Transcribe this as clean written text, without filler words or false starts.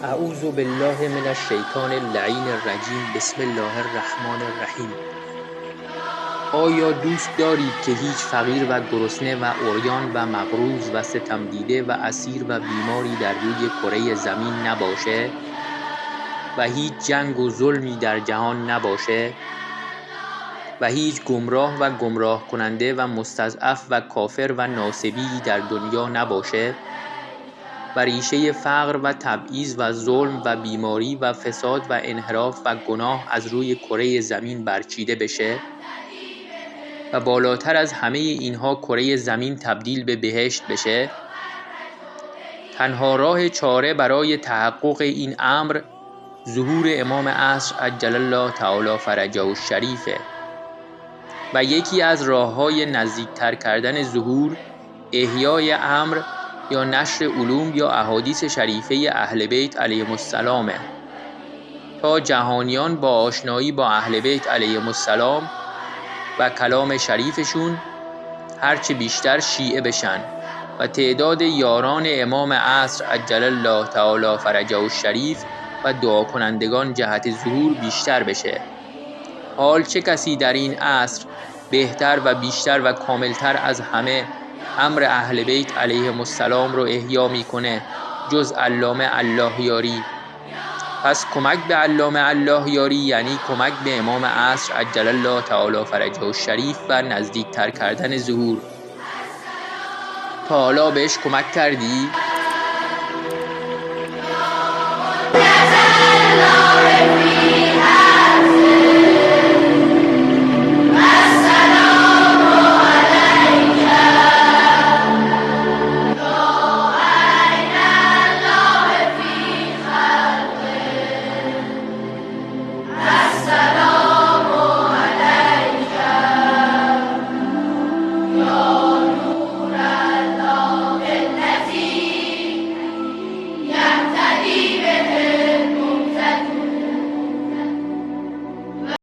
اعوذ بالله من الشیطان اللعین الرجیم. بسم الله الرحمن الرحیم. آیا دوست دارید که هیچ فقیر و گرسنه و عریان و مقروض و ستم دیده و اسیر و بیماری در روی کره زمین نباشه و هیچ جنگ و ظلمی در جهان نباشه و هیچ گمراه و گمراه کننده و مستضعف و کافر و ناصبی در دنیا نباشه و ریشه فقر و تبعیض و ظلم و بیماری و فساد و انحراف و گناه از روی کره زمین برچیده بشه و بالاتر از همه اینها کره زمین تبدیل به بهشت بشه؟ تنها راه چاره برای تحقق این امر ظهور امام عصر عجل الله تعالی فرجه الشریفه و یکی از راه‌های نزدیکتر کردن ظهور احیای امر یا نشر علوم یا احادیث شریفه اهل بیت علیهم السلامه تا جهانیان با آشنایی با اهل بیت علیهم السلام و کلام شریفشون هرچه بیشتر شیعه بشن و تعداد یاران امام عصر عجل الله تعالی فرجه الشریف و دعا کنندگان جهت ظهور بیشتر بشه. حال چه کسی در این عصر بهتر و بیشتر و کاملتر از همه امر اهل بیت علیهم السلام رو احیا میکنه جز علامه الله یاری؟ پس کمک به علامه الله یاری یعنی کمک به امام عصر عجل الله تعالی فرجه الشریف و نزدیکتر کردن ظهور. تا حالا بهش کمک کردی؟